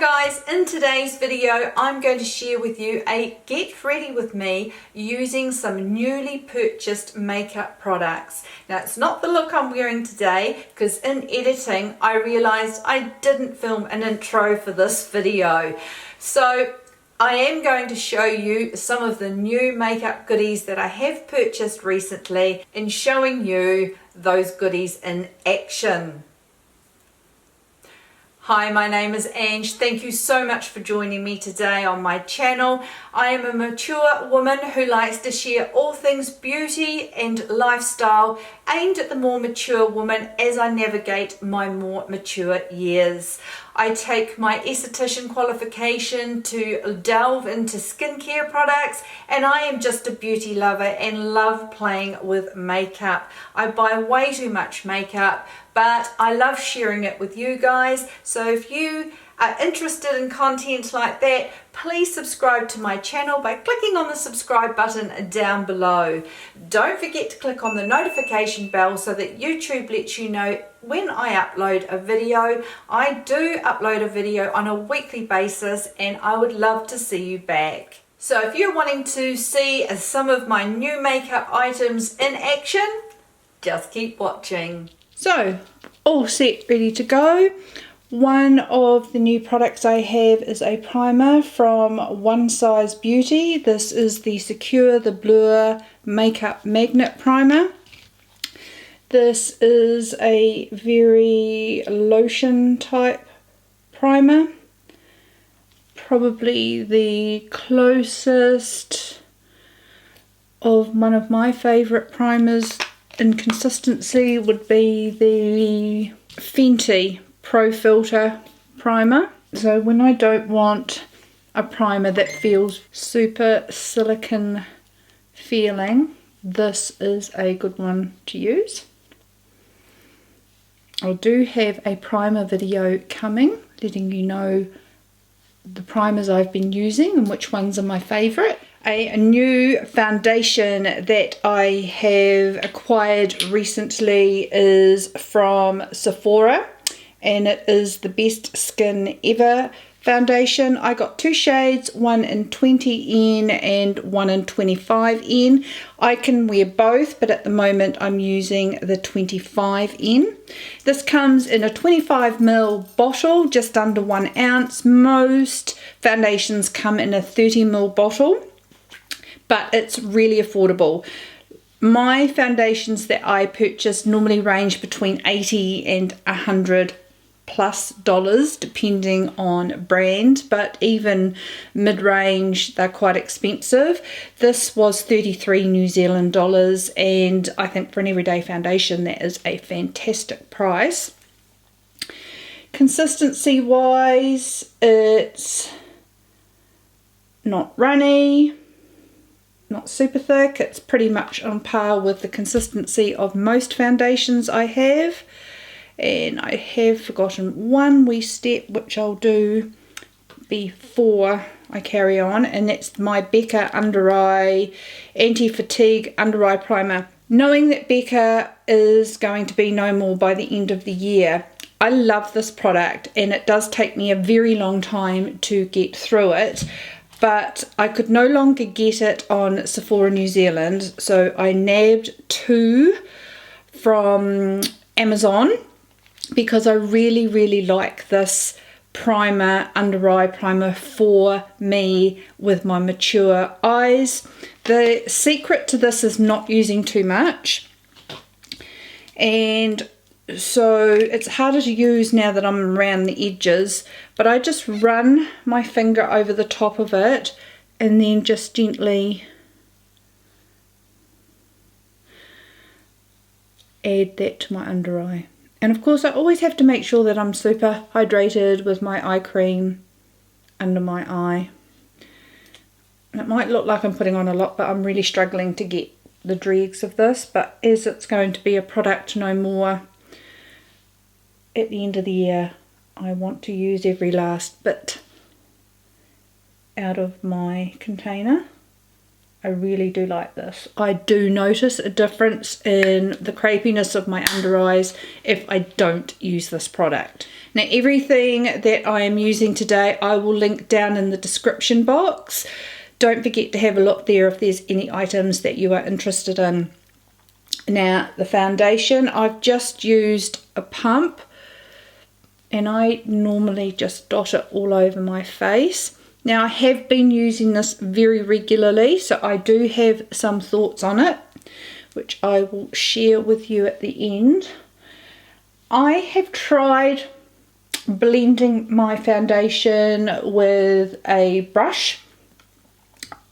Hi guys, in today's video I'm going to share with you a get ready with me using some newly purchased makeup products. Now it's not the look I'm wearing today because in editing I realized I didn't film an intro for this video. So I am going to show you some of the new makeup goodies that I have purchased recently and showing you those goodies in action. Hi, my name is Ange. Thank you so much for joining me today on my channel. I am a mature woman who likes to share all things beauty and lifestyle aimed at the more mature woman as I navigate my more mature years. I take my esthetician qualification to delve into skincare products, and I am just a beauty lover and love playing with makeup. I buy way too much makeup, but I love sharing it with you guys. So if you are interested in content like that, please subscribe to my channel by clicking on the subscribe button down below. Don't forget to click on the notification bell so that YouTube lets you know when I upload a video. I do upload a video on a weekly basis and I would love to see you back. So if you're wanting to see some of my new makeup items in action, just keep watching. So, all set, ready to go. One of the new products I have is a primer from One Size Beauty. This is the Secure the Blur Makeup Magnet Primer. This is a very lotion type primer. Probably the closest of one of my favourite primers in consistency would be the Fenty Pro Filter primer. So when I don't want a primer that feels super silicone feeling, this is a good one to use. I do have a primer video coming letting you know the primers I've been using and which ones are my favourite. A new foundation that I have acquired recently is from Sephora, and it is the Best Skin Ever foundation. I got two shades, one in 20N and one in 25N. I can wear both, but at the moment I'm using the 25N. This comes in a 25ml bottle, just under 1 ounce. Most foundations come in a 30ml bottle, but it's really affordable. My foundations that I purchase normally range between $80 and $100+ depending on brand, but even mid-range they're quite expensive. This was 33 New Zealand dollars, and I think for an everyday foundation that is a fantastic price. Consistency wise, it's not runny, not super thick. It's pretty much on par with the consistency of most foundations I have. And I have forgotten one wee step which I'll do before I carry on, and that's my Becca Under Eye Anti-Fatigue Under Eye Primer. Knowing that Becca is going to be no more by the end of the year, I love this product, and it does take me a very long time to get through it, but I could no longer get it on Sephora New Zealand, so I nabbed two from Amazon because I really like this primer, under eye primer for me with my mature eyes. The secret to this is not using too much, and so it's harder to use now that I'm around the edges, but I just run my finger over the top of it and then just gently add that to my under eye. And of course I always have to make sure that I'm super hydrated with my eye cream under my eye. And it might look like I'm putting on a lot, but I'm really struggling to get the dregs of this, but as it's going to be a product no more at the end of the year, I want to use every last bit out of my container. I really do like this. I do notice a difference in the crepiness of my under eyes if I don't use this product. Now everything that I am using today I will link down in the description box. Don't forget to have a look there if there's any items that you are interested in. Now the foundation, I've just used a pump and I normally just dot it all over my face. Now I have been using this very regularly, so I do have some thoughts on it, which I will share with you at the end. I have tried blending my foundation with a brush,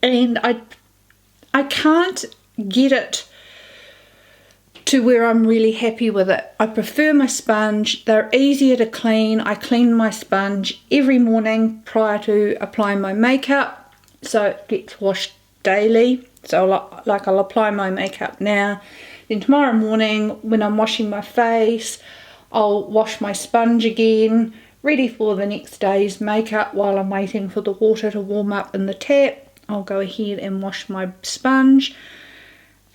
and I can't get it to where I'm really happy with it. I prefer my sponge. They're easier to clean. I clean my sponge every morning prior to applying my makeup, so it gets washed daily. So I'll apply my makeup now, then tomorrow morning when I'm washing my face I'll wash my sponge again, ready for the next day's makeup. While I'm waiting for the water to warm up in the tap, I'll go ahead and wash my sponge.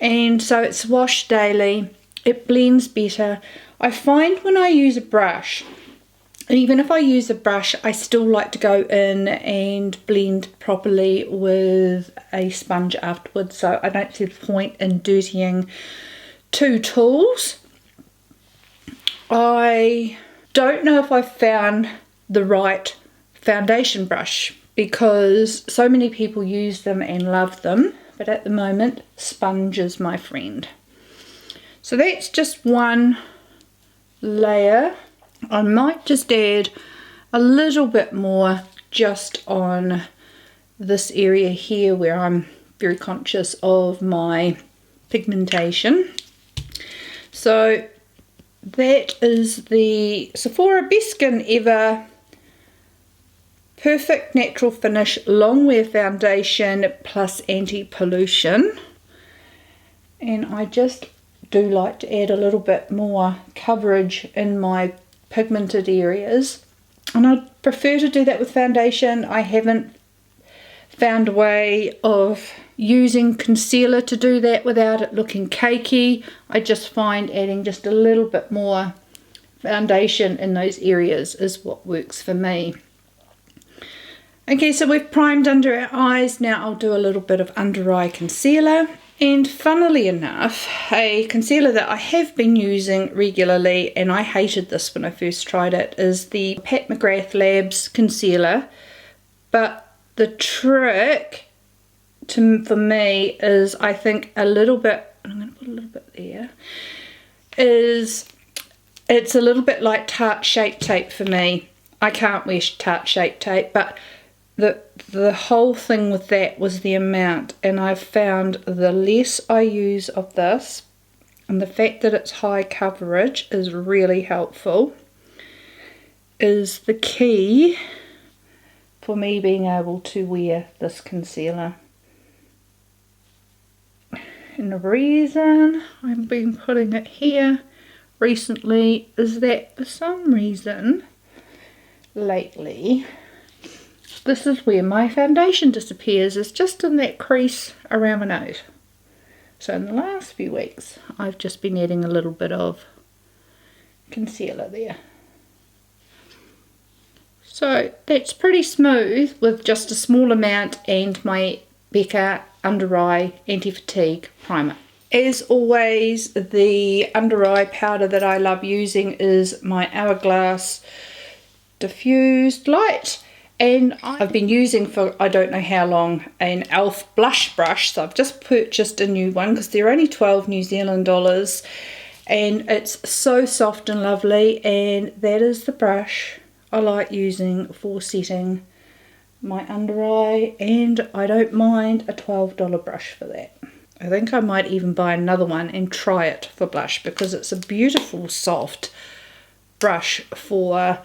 And so it's washed daily, it blends better. I find when I use a brush, even if I use a brush, I still like to go in and blend properly with a sponge afterwards, so I don't see the point in dirtying two tools. I don't know if I've found the right foundation brush because so many people use them and love them. But at the moment, sponge is my friend. So that's just one layer. I might just add a little bit more just on this area here where I'm very conscious of my pigmentation. So that is the Sephora Best Skin Ever Perfect Natural Finish Longwear Foundation plus Anti-Pollution. And I just do like to add a little bit more coverage in my pigmented areas. And I prefer to do that with foundation. I haven't found a way of using concealer to do that without it looking cakey. I just find adding just a little bit more foundation in those areas is what works for me. Okay, so we've primed under our eyes. Now I'll do a little bit of under eye concealer. And funnily enough, a concealer that I have been using regularly, and I hated this when I first tried it, is the Pat McGrath Labs concealer. But the trick for me is, I think a little bit, I'm going to put a little bit there, is it's a little bit like Tarte Shape Tape for me. I can't wear Tarte Shape Tape, but the whole thing with that was the amount, and I've found the less I use of this and the fact that it's high coverage is really helpful, is the key for me being able to wear this concealer. And the reason I've been putting it here recently is that for some reason lately this is where my foundation disappears, is just in that crease around my nose. So in the last few weeks I've just been adding a little bit of concealer there. So that's pretty smooth with just a small amount and my Becca Under Eye Anti-Fatigue Primer. As always, the under eye powder that I love using is my Hourglass Diffused Light. And I've been using for I don't know how long an e.l.f. blush brush, so I've just purchased a new one because they're only 12 New Zealand dollars, and it's so soft and lovely, and that is the brush I like using for setting my under eye, and I don't mind a $12 brush for that. I think I might even buy another one and try it for blush because it's a beautiful soft brush for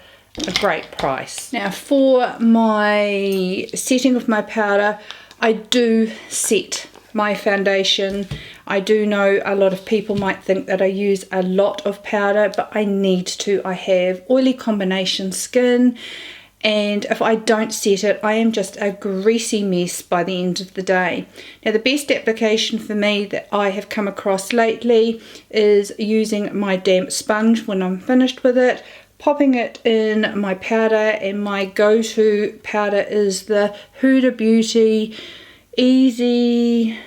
a great price. Now for my setting of my powder, I do set my foundation. I do know a lot of people might think that I use a lot of powder, but I need to. I have oily combination skin and if I don't set it, I am just a greasy mess by the end of the day. Now the best application for me that I have come across lately is using my damp sponge when I'm finished with it, popping it in my powder, and my go-to powder is the Huda Beauty Easy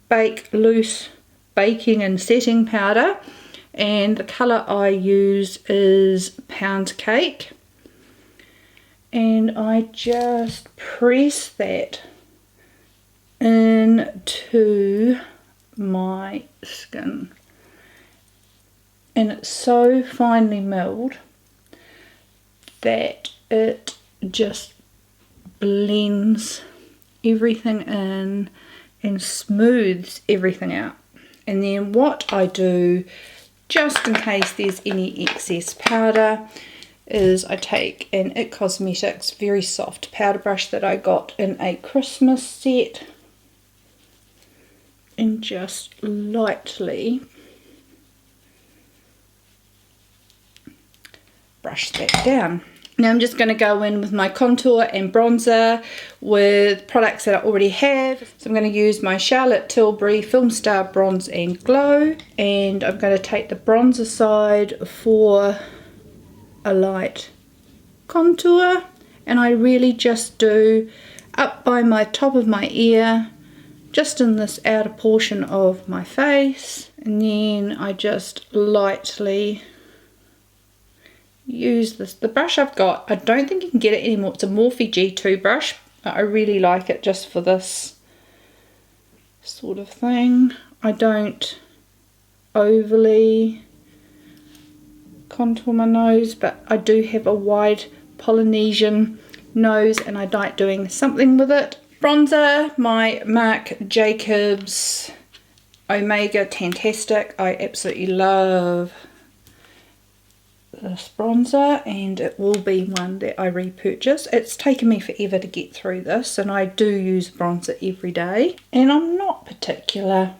Bake Loose Baking and Setting Powder, and the colour I use is Pound Cake. And I just press that into my skin, and it's so finely milled that it just blends everything in and smooths everything out. And then what I do, just in case there's any excess powder, is I take an It Cosmetics very soft powder brush that I got in a Christmas set and just lightly brush that down. Now I'm just going to go in with my contour and bronzer with products that I already have. So I'm going to use my Charlotte Tilbury Filmstar Bronze and Glow, and I'm going to take the bronzer side for a light contour, and I really just do up by my top of my ear, just in this outer portion of my face, and then I just lightly use this. The brush I've got, I don't think you can get it anymore, it's a Morphe G2 brush, but I really like it just for this sort of thing. I don't overly contour my nose, but I do have a wide Polynesian nose and I like doing something with it. Bronzer, my Marc Jacobs Omega Tantastic. I absolutely love this bronzer, and it will be one that I repurchase. It's taken me forever to get through this, and I do use bronzer every day, and I'm not particular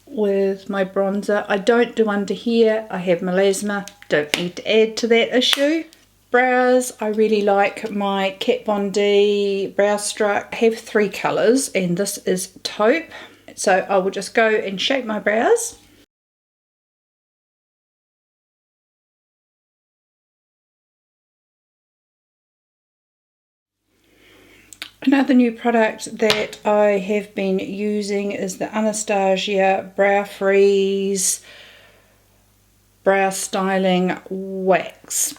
with my bronzer. I don't do under here. I have melasma, don't need to add to that issue. Brows, I really like my Kat Von D Brow Struck. I have 3 colours and this is taupe, so I will just go and shape my brows. Another new product that I have been using is the Anastasia Brow Freeze Brow Styling Wax.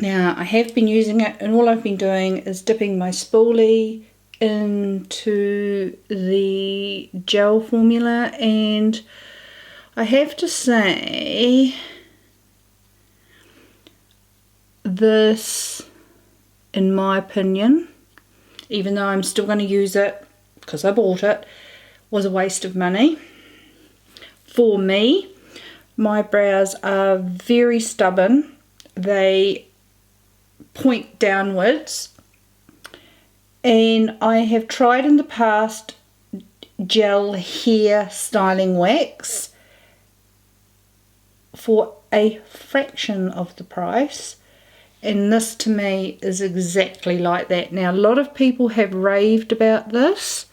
Now I have been using it, and all I've been doing is dipping my spoolie into the gel formula, and I have to say this, in my opinion, even though I'm still going to use it because I bought it, was a waste of money. For me, my brows are very stubborn. They point downwards, and I have tried in the past gel hair styling wax for a fraction of the price, and this to me is exactly like that. Now a lot of people have raved about this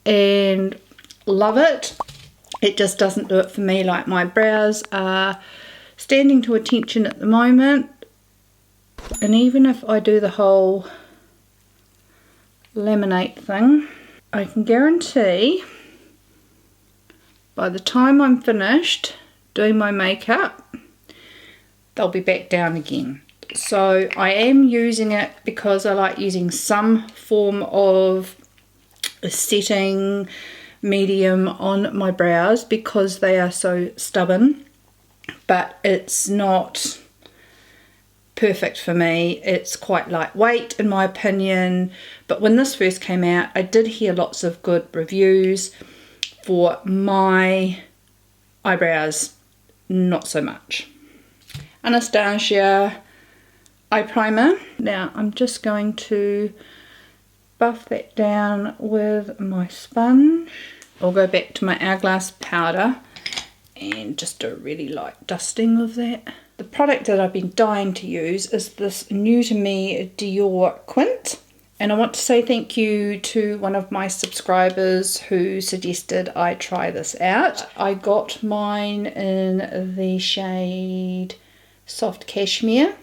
and love it. It just doesn't do it for me. Like, my brows are standing to attention at the moment, and even if I do the whole laminate thing, I can guarantee by the time I'm finished doing my makeup, they'll be back down again. So I am using it because I like using some form of a setting medium on my brows because they are so stubborn, but it's not perfect for me. It's quite lightweight in my opinion, but when this first came out I did hear lots of good reviews. For my eyebrows, not so much. Anastasia eye primer. Now I'm just going to buff that down with my sponge. I'll go back to my Hourglass powder and just do a really light dusting of that. The product that I've been dying to use is this new to me Dior Quint. And I want to say thank you to one of my subscribers who suggested I try this out. I got mine in the shade Soft Cashmere.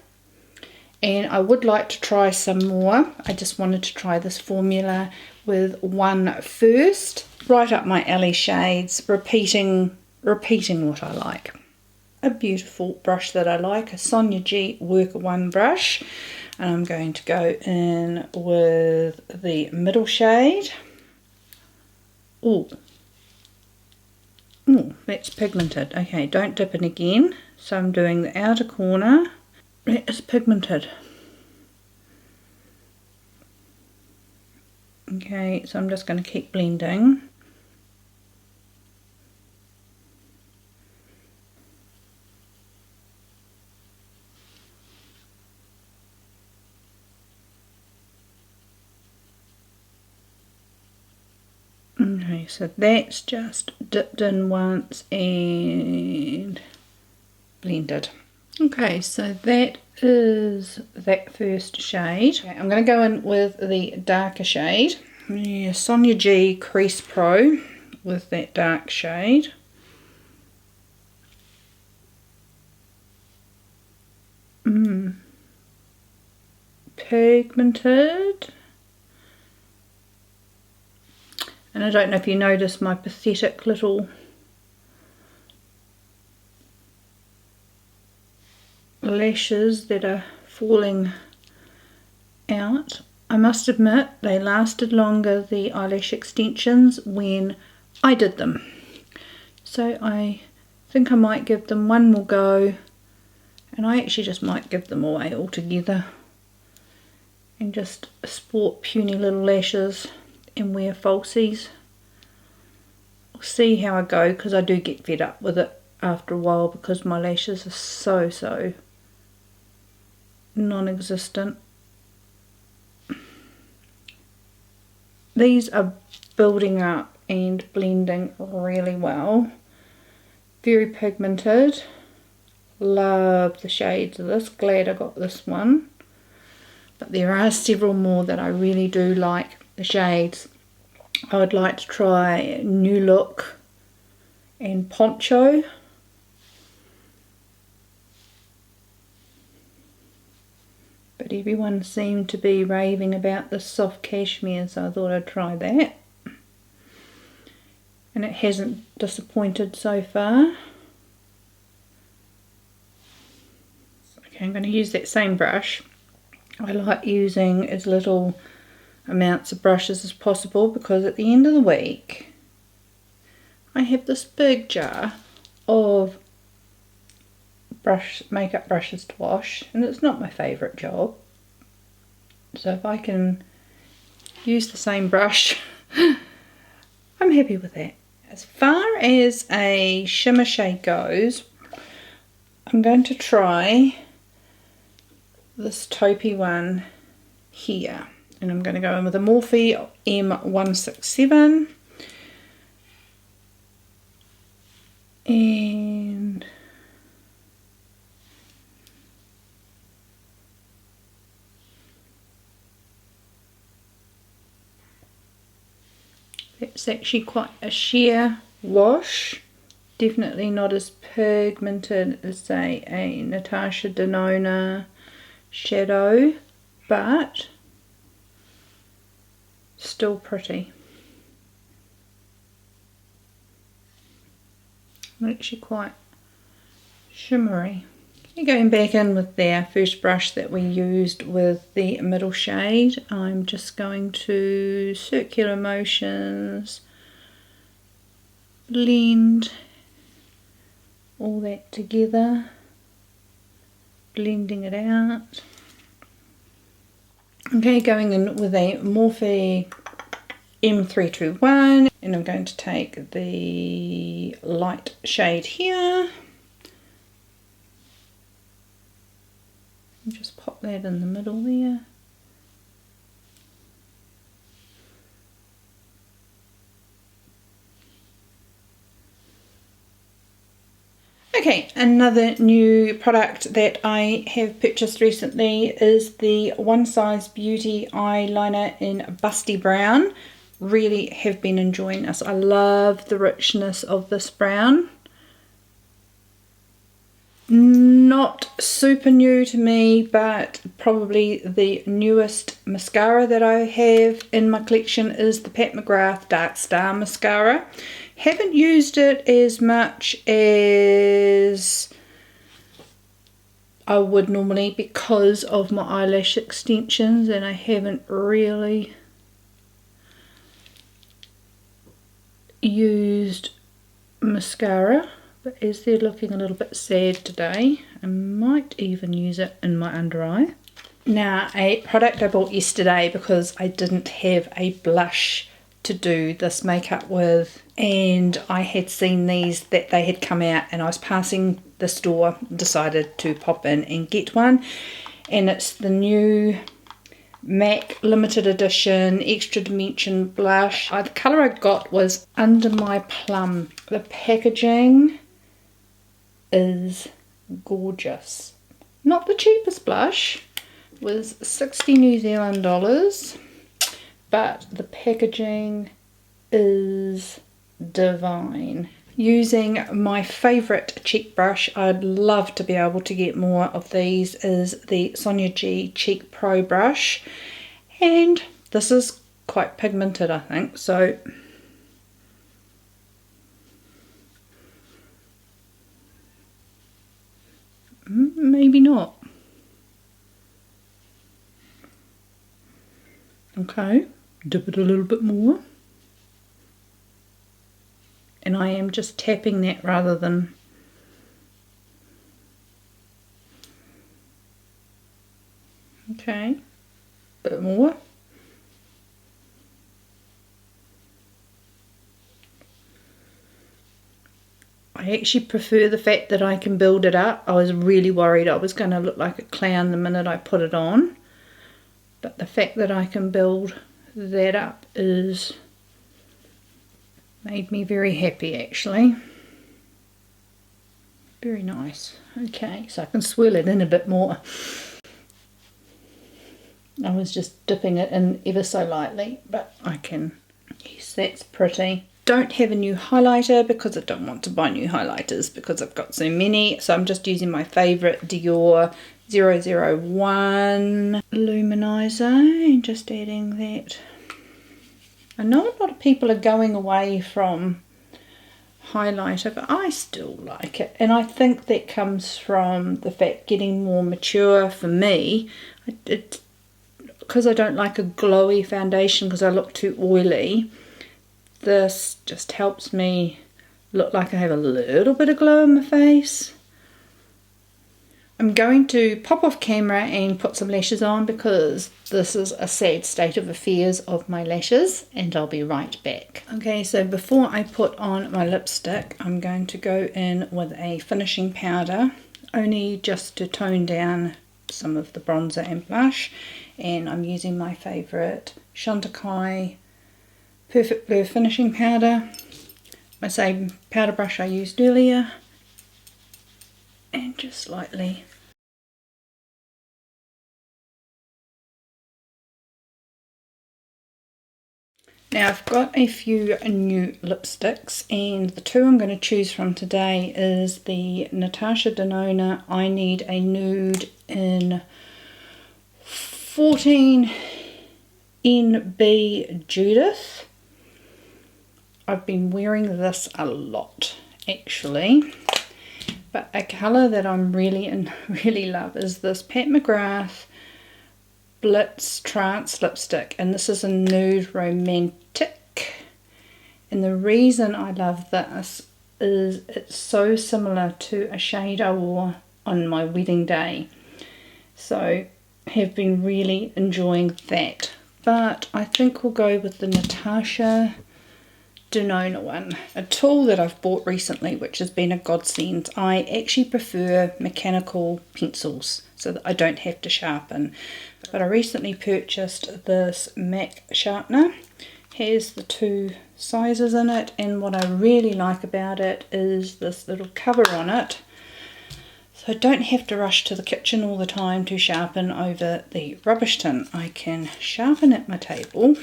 And I would like to try some more. I just wanted to try this formula with one first. Right up my alley shades, repeating what I like. A beautiful brush that I like, a Sonia G Worker 1 brush. And I'm going to go in with the middle shade. Oh, that's pigmented. Okay, don't dip in again. So I'm doing the outer corner. It is pigmented. Okay, so I'm just going to keep blending. Okay, so that's just dipped in once and blended. Okay, so that is that first shade. Okay, I'm going to go in with the darker shade. Yeah, Sonia G Crease Pro with that dark shade. Pigmented. And I don't know if you notice my pathetic little lashes that are falling out. I must admit they lasted longer, the eyelash extensions, when I did them. So I think I might give them one more go, and I actually just might give them away altogether and just sport puny little lashes and wear falsies. I'll see how I go, because I do get fed up with it after a while because my lashes are so non-existent. These are building up and blending really well. Very pigmented. Love the shades of this. Glad I got this one. But there are several more that I really do like the shades. I would like to try New Look and Poncho. But everyone seemed to be raving about the Soft Cashmere, so I thought I'd try that. And it hasn't disappointed so far. Okay, I'm going to use that same brush. I like using as little amounts of brushes as possible, because at the end of the week I have this big jar of makeup brushes to wash, and it's not my favourite job. So if I can use the same brush, I'm happy with that. As far as a shimmer shade goes, I'm going to try this taupey one here, and I'm going to go in with a Morphe M167 and it's actually quite a sheer wash, definitely not as pigmented as say a Natasha Denona shadow, but still pretty. Actually quite shimmery. Going back in with our first brush that we used with the middle shade, I'm just going to circular motions blend all that together, blending it out. Okay, going in with a Morphe M321, and I'm going to take the light shade here and just pop that in the middle there. Okay, another new product that I have purchased recently is the One Size Beauty eyeliner in Busty Brown. Really have been enjoying this. I love the richness of this brown. Not super new to me, but probably the newest mascara that I have in my collection is the Pat McGrath Dark Star mascara. Haven't used it as much as I would normally because of my eyelash extensions, and I haven't really used mascara. But as they're looking a little bit sad today, I might even use it in my under eye. Now, a product I bought yesterday because I didn't have a blush to do this makeup with, and I had seen these that they had come out, and I was passing the store, decided to pop in and get one, and it's the new MAC limited edition extra dimension blush. The colour I got was Under My Plum. The packaging is gorgeous. Not the cheapest blush, was 60 New Zealand dollars, but the packaging is divine. Using my favourite cheek brush, I'd love to be able to get more of these, is the Sonia G Cheek Pro brush, and this is quite pigmented, I think, so maybe not. Okay, dip it a little bit more. And I am just tapping that rather than okay, a bit more. I actually prefer the fact that I can build it up. I was really worried I was going to look like a clown the minute I put it on, but the fact that I can build that up is made me very happy, actually. Very nice. Okay, so I can swirl it in a bit more. I was just dipping it in ever so lightly, but I can. Yes, that's pretty. Don't have a new highlighter because I don't want to buy new highlighters because I've got so many. So I'm just using my favourite Dior 001 Luminizer and just adding that. I know a lot of people are going away from highlighter, but I still like it, and I think that comes from the fact getting more mature for me. Because I don't like a glowy foundation because I look too oily, this just helps me look like I have a little bit of glow in my face. I'm going to pop off camera and put some lashes on because this is a sad state of affairs of my lashes, and I'll be right back. Okay, so before I put on my lipstick, I'm going to go in with a finishing powder, only just to tone down some of the bronzer and blush, and I'm using my favourite Chantecaille Perfect Blur finishing powder, my same powder brush I used earlier, and just slightly. Now I've got a few new lipsticks, and the two I'm going to choose from today is the Natasha Denona I Need a Nude in 14 NB Judith. I've been wearing this a lot actually, but a colour that I'm really love is this Pat McGrath Blitz Trance lipstick, and this is a Nude Romantic, and the reason I love this is it's so similar to a shade I wore on my wedding day, so have been really enjoying that. But I think we'll go with the Natasha Denona one, a tool that I've bought recently which has been a godsend. I actually prefer mechanical pencils so that I don't have to sharpen, but I recently purchased this MAC sharpener. Has the two sizes in it, and what I really like about it is this little cover on it So I don't have to rush to the kitchen all the time to sharpen over the rubbish tin. I can sharpen at my table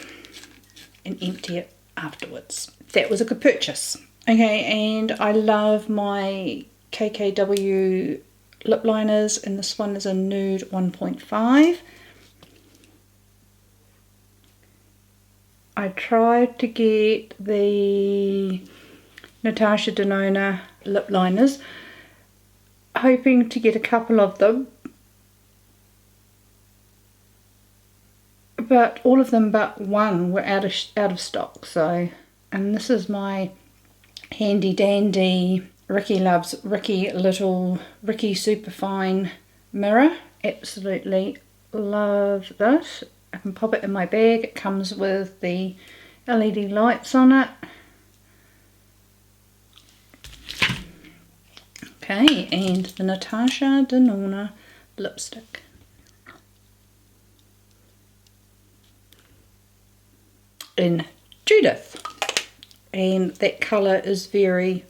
and empty it afterwards. That was a good purchase. Okay, and I love my KKW lip liners, and this one is a Nude 1.5. I tried to get the Natasha Denona lip liners, hoping to get a couple of them, but all of them but one were out of stock. So, and this is my handy dandy Ricky Loves Ricky little Ricky Superfine mirror. Absolutely love this. I can pop it in my bag. It comes with the LED lights on it. Okay, and the Natasha Denona lipstick. In Judith. And that colour is very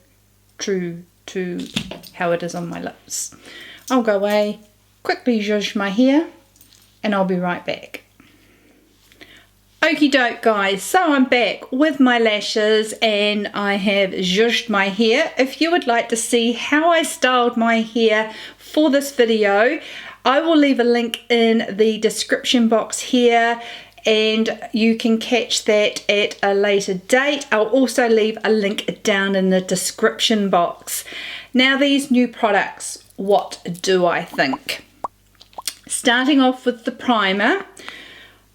true to how it is on my lips. I'll go away, quickly zhuzh my hair, and I'll be right back. Okie doke guys, so I'm back with my lashes and I have zhuzhed my hair. If you would like to see how I styled my hair for this video, I will leave a link in the description box here and you can catch that at a later date. I'll also leave a link down in the description box. Now these new products, what do I think? Starting off with the primer,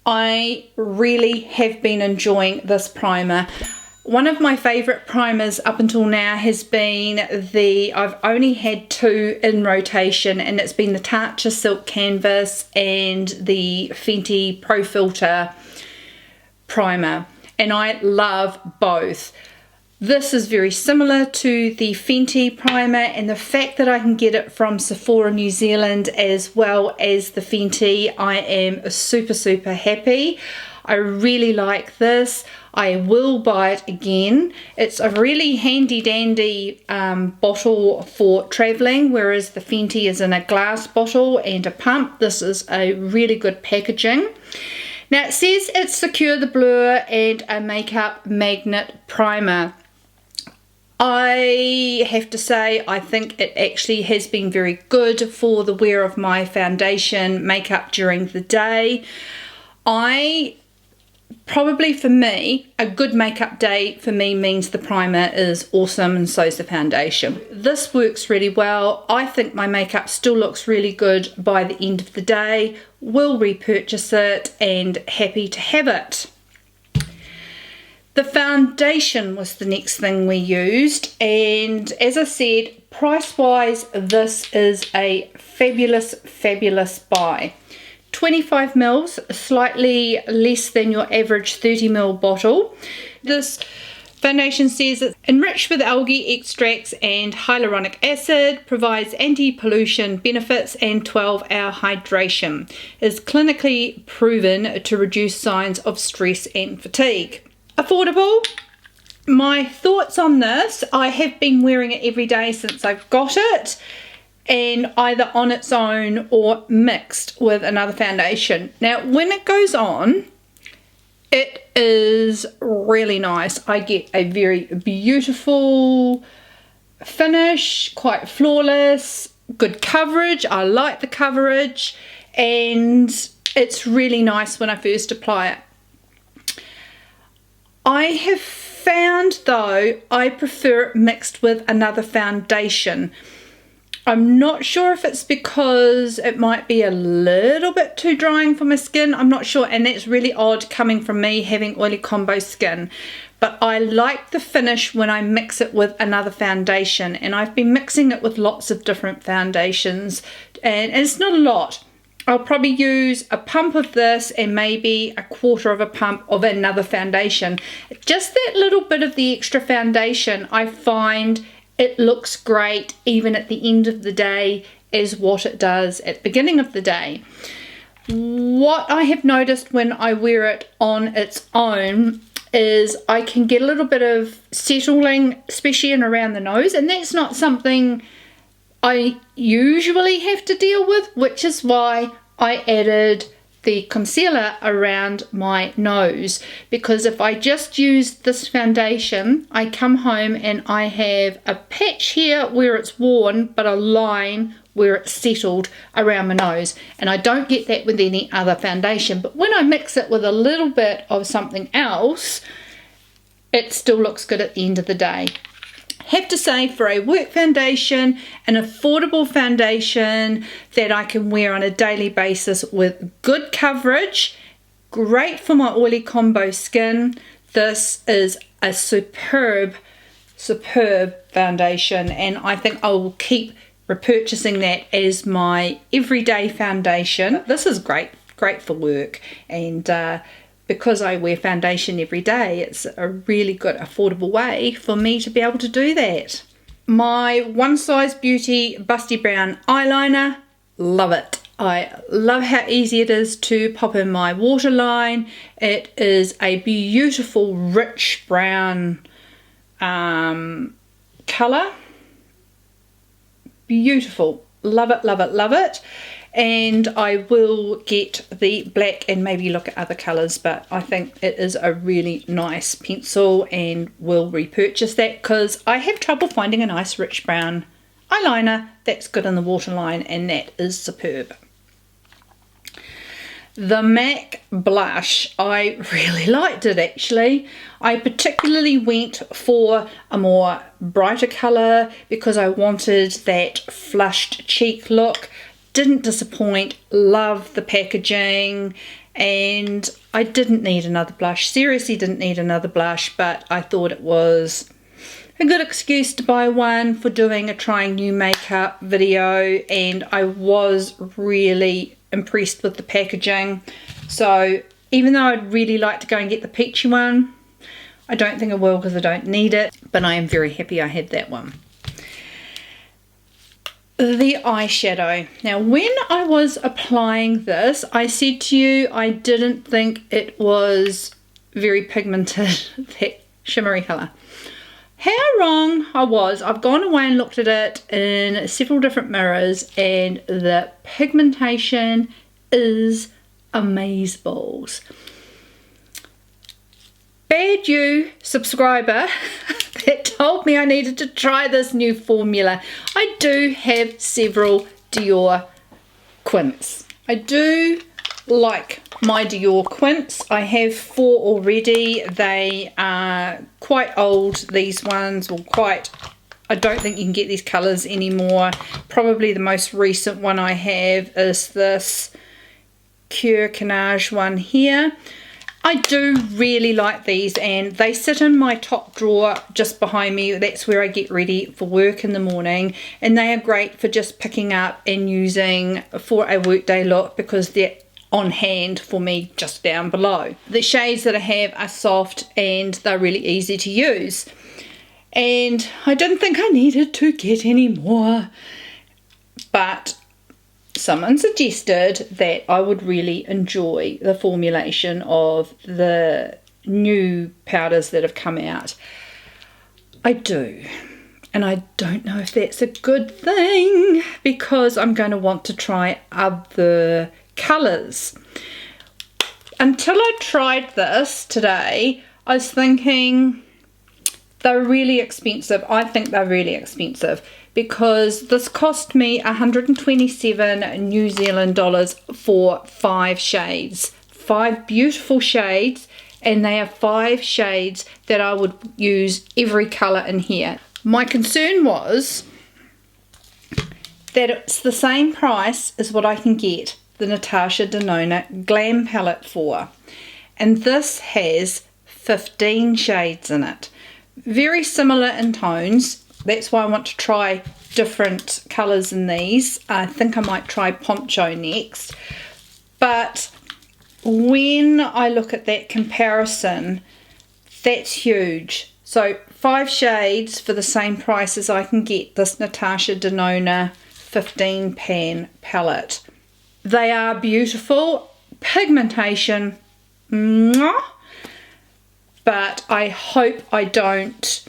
I really have been enjoying this primer. One of my favourite primers up until now has been I've only had two in rotation, and it's been the Tatcha Silk Canvas and the Fenty Pro Filter primer, and I love both. This is very similar to the Fenty primer, and the fact that I can get it from Sephora New Zealand as well as the Fenty, I am super happy. I really like this. I will buy it again. It's a really handy dandy bottle for traveling, whereas the Fenty is in a glass bottle and a pump. This is a really good packaging. Now it says it's Secure the Blur and a makeup magnet primer. I have to say I think it actually has been very good for the wear of my foundation makeup during the day. Probably for me, a good makeup day for me means the primer is awesome and so is the foundation. This works really well. I think my makeup still looks really good by the end of the day. Will repurchase it and happy to have it. The foundation was the next thing we used, and as I said, price wise this is a fabulous buy. 25 mils, slightly less than your average 30 ml bottle. This foundation says it's enriched with algae extracts and hyaluronic acid, provides anti-pollution benefits and 12-hour hydration. Is clinically proven to reduce signs of stress and fatigue. Affordable. My thoughts on this, I have been wearing it every day since I've got it, and either on its own or mixed with another foundation. Now when it goes on, it is really nice. I get a very beautiful finish, quite flawless, good coverage. I like the coverage, and it's really nice when I first apply it. I have found though I prefer it mixed with another foundation. I'm not sure if it's because it might be a little bit too drying for my skin. I'm not sure, and that's really odd coming from me having oily combo skin. But I like the finish when I mix it with another foundation, and I've been mixing it with lots of different foundations, and it's not a lot. I'll probably use a pump of this and maybe a quarter of a pump of another foundation. Just that little bit of the extra foundation, I find it looks great even at the end of the day as what it does at the beginning of the day. What I have noticed when I wear it on its own is I can get a little bit of settling, especially in around the nose, and that's not something I usually have to deal with, which is why I added the concealer around my nose, because if I just use this foundation, I come home and I have a patch here where it's worn, but a line where it's settled around my nose, and I don't get that with any other foundation. But when I mix it with a little bit of something else, it still looks good at the end of the day. Have to say, for a work foundation, an affordable foundation that I can wear on a daily basis with good coverage, great for my oily combo skin, this is a superb foundation, and I think I will keep repurchasing that as my everyday foundation. This is great for work, and because I wear foundation every day, it's a really good affordable way for me to be able to do that. My One Size Beauty Busty Brown eyeliner, love it. I love how easy it is to pop in my waterline. It is a beautiful rich brown colour. Beautiful. Love it, love it, love it. And I will get the black and maybe look at other colours, but I think it is a really nice pencil and will repurchase that because I have trouble finding a nice rich brown eyeliner that's good in the waterline, and that is superb. The MAC blush, I really liked it actually. I particularly went for a more brighter colour because I wanted that flushed cheek look. Didn't disappoint, loved the packaging, and I didn't need another blush. Seriously didn't need another blush, but I thought it was a good excuse to buy one for doing a trying new makeup video, and I was really impressed with the packaging. So even though I'd really like to go and get the peachy one, I don't think I will because I don't need it, but I am very happy I had that one. The eyeshadow. Now when I was applying this, I said to you I didn't think it was very pigmented, that shimmery colour. How wrong I was. I've gone away and looked at it in several different mirrors, and the pigmentation is amazeballs. Bad you subscriber that told me I needed to try this new formula. I do have several Dior Quints. I do like my Dior Quints. I have 4 already. They are quite old, these ones, or quite, I don't think you can get these colours anymore. Probably the most recent one I have is this Cure Canage one here. I do really like these, and they sit in my top drawer just behind me. That's where I get ready for work in the morning, and they are great for just picking up and using for a workday look because they're on hand for me just down below. The shades that I have are soft and they're really easy to use, and I didn't think I needed to get any more, but someone suggested that I would really enjoy the formulation of the new powders that have come out. I do, and I don't know if that's a good thing because I'm going to want to try other colours. Until I tried this today, I was thinking they're really expensive. I think they're really expensive because this cost me 127 New Zealand dollars for 5 shades. 5 beautiful shades, and they are 5 shades that I would use every colour in here. My concern was that it's the same price as what I can get the Natasha Denona Glam palette for, and this has 15 shades in it. Very similar in tones. That's why I want to try different colours in these. I think I might try Poncho next. But when I look at that comparison, that's huge. So 5 shades for the same price as I can get this Natasha Denona 15 pan palette. They are beautiful. Pigmentation, mwah. But I hope I don't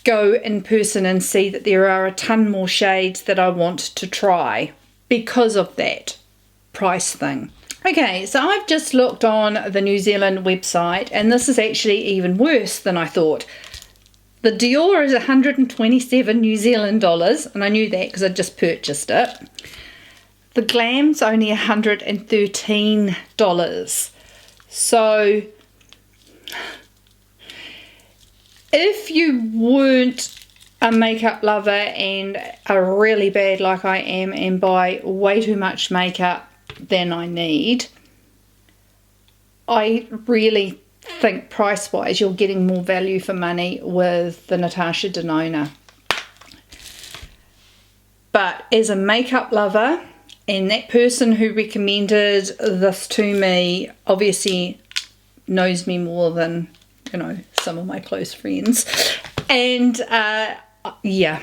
go in person and see that there are a ton more shades that I want to try because of that price thing. Okay, so I've just looked on the New Zealand website, and this is actually even worse than I thought. The Dior is 127 New Zealand dollars, and I knew that because I just purchased it. The Glam's only $113. So if you weren't a makeup lover and are really bad like I am and buy way too much makeup than I need, I really think price-wise you're getting more value for money with the Natasha Denona. But as a makeup lover, and that person who recommended this to me obviously knows me more than, you know, some of my close friends, and yeah,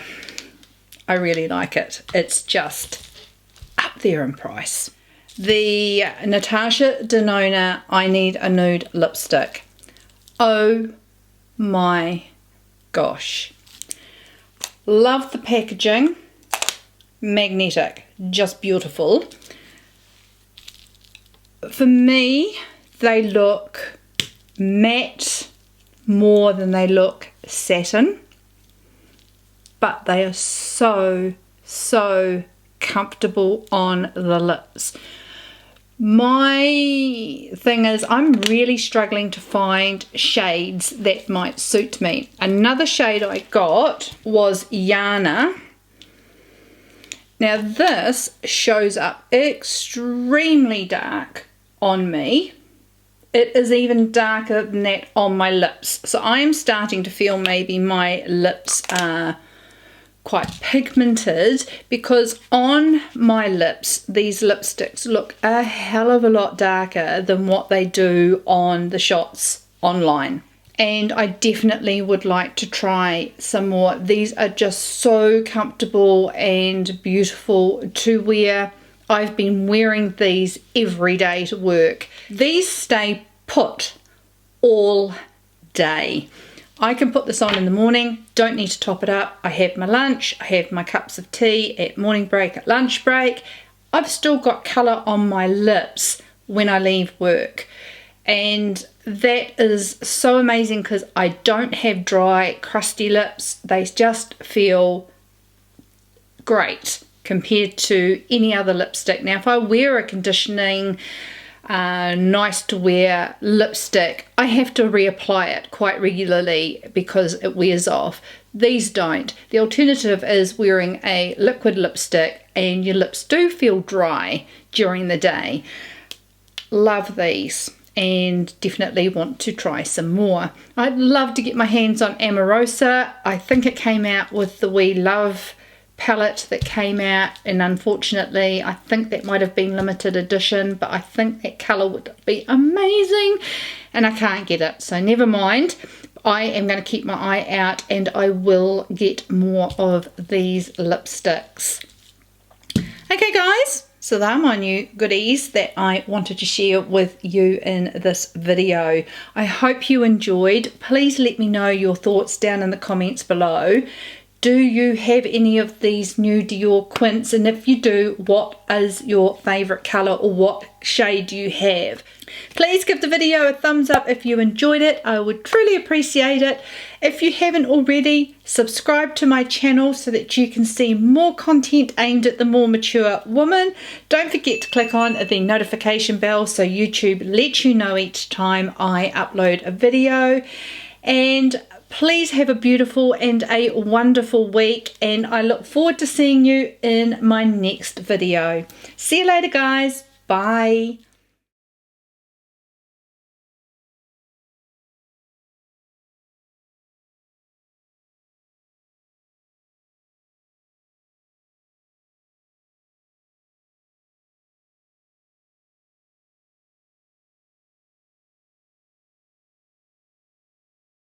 I really like it. It's just up there in price. The Natasha Denona I Need a Nude lipstick. Oh my gosh. Love the packaging. Magnetic. Just beautiful. For me, they look matte more than they look satin. But they are so comfortable on the lips. My thing is, I'm really struggling to find shades that might suit me. Another shade I got was Yana. Now this shows up extremely dark on me. It is even darker than that on my lips. So I am starting to feel maybe my lips are quite pigmented, because on my lips these lipsticks look a hell of a lot darker than what they do on the shots online, and I definitely would like to try some more. These are just so comfortable and beautiful to wear. I've been wearing these every day to work. These stay put all day. I can put this on in the morning, don't need to top it up. I have my lunch, I have my cups of tea at morning break, at lunch break. I've still got colour on my lips when I leave work. And that is so amazing because I don't have dry, crusty lips. They just feel great compared to any other lipstick. Now, if I wear a conditioning, nice to wear lipstick, I have to reapply it quite regularly because it wears off. These don't. The alternative is wearing a liquid lipstick and your lips do feel dry during the day. Love these and definitely want to try some more. I'd love to get my hands on Amorosa. I think it came out with the We Love palette that came out, and unfortunately I think that might have been limited edition, but I think that colour would be amazing and I can't get it, so never mind. I am going to keep my eye out and I will get more of these lipsticks. Okay guys, so they're my new goodies that I wanted to share with you in this video. I hope you enjoyed. Please let me know your thoughts down in the comments below. Do you have any of these new Dior Quints? And if you do, what is your favourite colour or what shade do you have? Please give the video a thumbs up if you enjoyed it. I would truly appreciate it. If you haven't already, subscribe to my channel so that you can see more content aimed at the more mature woman. Don't forget to click on the notification bell so YouTube lets you know each time I upload a video. And please have a beautiful and a wonderful week, and I look forward to seeing you in my next video. See you later guys. Bye.